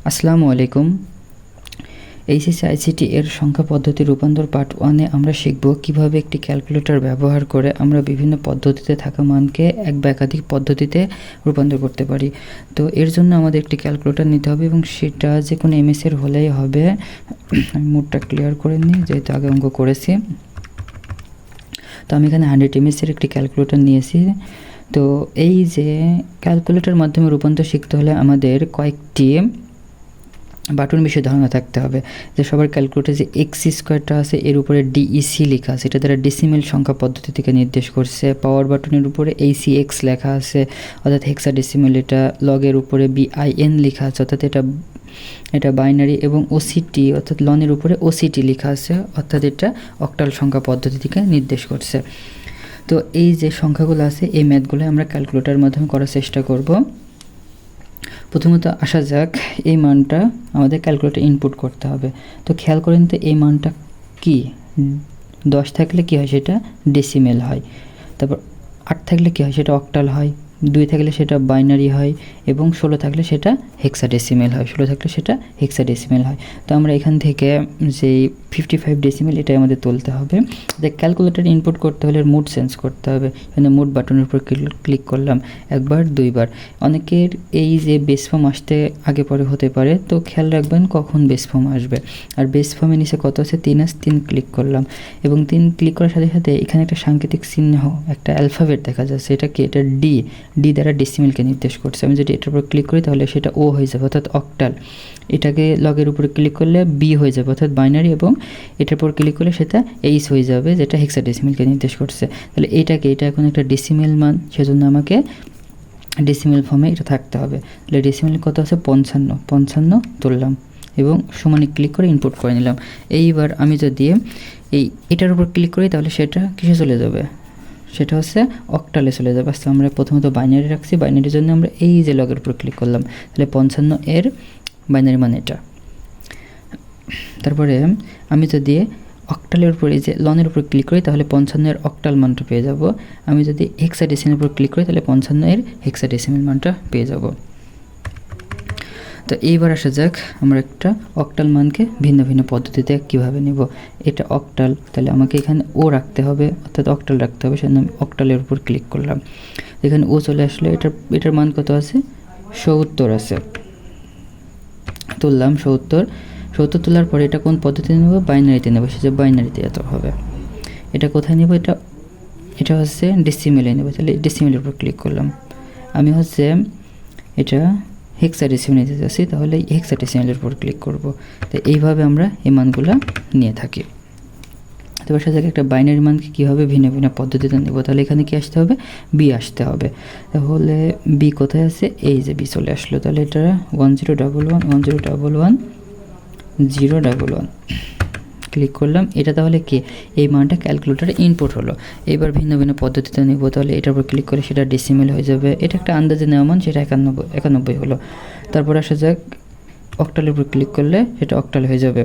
আসসালামু আলাইকুম। HSC ICT এর সংখ্যা পদ্ধতি রূপান্তর পার্ট 1-এ আমরা শিখব কিভাবে একটি ক্যালকুলেটর ব্যবহার করে আমরা বিভিন্ন পদ্ধতিতে থাকা মানকে এক বা একাধিক পদ্ধতিতে রূপান্তর করতে পারি। তো এর জন্য আমাদের একটি ক্যালকুলেটর নিতে হবে এবং সেটা যে কোনো এমএস-এর হলেই হবে। আমি মোডটা ক্লিয়ার করে নিই, যেহেতু আগে অঙ্ক করেছি। তো আমি এখানে 100 এমএস-এর একটি ক্যালকুলেটর নিয়েছি। তো এই যে ক্যালকুলেটরের মাধ্যমে রূপান্তর শিখতে হলে আমাদের কয়েকটি বাটন বিষয়ে ধারণা থাকতে হবে। যে সবার ক্যালকুলেটরে যে এক্স স্কোয়ারটা আছে এর উপরে ডিইসি লেখা আছে, এটা দ্বারা ডেসিমেল সংখ্যা পদ্ধতি থেকে নির্দেশ করছে। পাওয়ার বাটনের উপরে এইসিএক্স লেখা আছে, অর্থাৎ হেক্সাডেসিমেল। এটা লগের উপরে বিআইএন লেখা আছে, অর্থাৎ এটা বাইনারি। এবং ওসিটি অর্থাৎ লনের উপরে ওসিটি লেখা আছে, অর্থাৎ এটা অক্টাল সংখ্যা পদ্ধতি থেকে নির্দেশ করছে। তো এই যে সংখ্যাগুলো আছে এই ম্যাথগুলো আমরা ক্যালকুলেটরের মাধ্যমে করার চেষ্টা করব। প্রথমত আসা যাক, এই মানটা আমাদের ক্যালকুলেটরে ইনপুট করতে হবে। তো খেয়াল করেন তো এই মানটা কি, 10 থাকলে কি হয়, সেটা ডেসিমেল হয়। তারপর 8 থাকলে কি হয়, সেটা অক্টাল হয়। 2 থাকলে সেটা বাইনারি হয়, এবং 16 থাকলে সেটা হেক্সাডেসিমেল হয়। 16 থাকলে সেটা হেক্সাডেসিমেল হয়। তো আমরা এখান থেকে যে 55 ডেসিমেল এটাই আমাদের তুলতে হবে। যে ক্যালকুলেটর ইনপুট করতে হলে মোড চেঞ্জ করতে হবে। এখানে মোড বাটনের উপর ক্লিক করলাম একবার, দুইবার। অনেকের এই যে বেস ফর্ম আসতে আগে পরে হতে পারে, তো খেয়াল রাখবেন কখন বেস ফর্ম আসবে। আর বেস ফর্মের নিচে কত আছে, 3 আছে, 3 ক্লিক করলাম। এবং 3 ক্লিক করার সাথে সাথে এখানে একটা সাংকেতিক চিহ্ন, একটা অ্যালফাবেট দেখা যাচ্ছে। এটা কি, এটা ডি দ্বারা ডেসিমেলকে নির্দেশ করছে। আমি যদি এটার উপর ক্লিক করি তাহলে সেটা ও হয়ে যাবে, অর্থাৎ অক্টাল। এটাকে লগের উপরে ক্লিক করলে বি হয়ে যাবে, অর্থাৎ বাইনারি। এবং এটার উপর ক্লিক করলে সেটা এইচ হয়ে যাবে, যেটা হেক্সাডেসিমেলকে নির্দেশ করছে। তাহলে এটা এখন একটা ডেসিমেল মান, সেজন্য আমাকে ডেসিমেল ফর্মে এটা থাকতে হবে। তাহলে ডেসিমেল কত আছে, 55 তুললাম এবং সমানে ক্লিক করে ইনপুট করে নিলাম। এইবার আমি যদি এটার উপর ক্লিক করি তাহলে সেটা কিসে চলে যাবে, সেটা হচ্ছে অক্টালে চলে যাবে। আচ্ছা, আমরা প্রথমত বাইনারি রাখছি। বাইনারির জন্য আমরা এই যে লগের উপর ক্লিক করলাম, তাহলে 55 এর বাইনারি মান এটা। তারপরে আমি যদি অক্টালের উপর এই যে লনের উপর ক্লিক করি তাহলে 55 এর অক্টাল মানটা পেয়ে যাব। আমি যদি হেক্সাডেসিমেলের উপর ক্লিক করি তাহলে 55 এর হেক্সাডেসিমেল মানটা পেয়ে যাব। তো এইবার আসা যাক আমরা একটা অক্টাল মানকে ভিন্ন ভিন্ন পদ্ধতিতে কিভাবে নেব। এটা অক্টাল, তাহলে আমাকে এখানে ও রাখতে হবে, অর্থাৎ অক্টাল রাখতে হবে। সেজন্য আমি অক্টালের উপর ক্লিক করলাম। এখানে ও চলে আসলে এটার মান কত আছে, 70 আছে। তুললাম 70 তোলার পরে এটা কোন পদ্ধতিতে নেব, বাইনারিতে নেব। সে যে বাইনারিতে এত হবে। এটা কোথায় নেব, এটা হচ্ছে ডেসিমেলে নেব। তাহলে ডেসিমেলের উপর ক্লিক করলাম। আমি হচ্ছে এটা হেক্সাডেসিমেল নিতে যাচ্ছি, তাহলে হেক্সাডেসিমেলের উপর ক্লিক করব। তো এইভাবে আমরা এই মানগুলো নিয়ে থাকি। তারপর সাথে একটা বাইনারি মানকে কীভাবে ভিন্ন ভিন্ন পদ্ধতিতে নেব, তাহলে এখানে কি আসতে হবে, বি আসতে হবে। তাহলে বি কোথায় আছে, এই যে বি চলে আসলো। তাহলে এটা 1011 ক্লিক করলাম। এটা তাহলে কি, এই মানটা ক্যালকুলেটরে ইনপুট হলো। এবার ভিন্ন ভিন্ন পদ্ধতিতে নেব, তাহলে এটার উপর ক্লিক করে সেটা ডেসিমেল হয়ে যাবে। এটা একটা আন্দাজে নেওয়া মান, সেটা 91 হলো। তারপর আসা যাক অক্টালের উপর ক্লিক করলে সেটা অক্টাল হয়ে যাবে।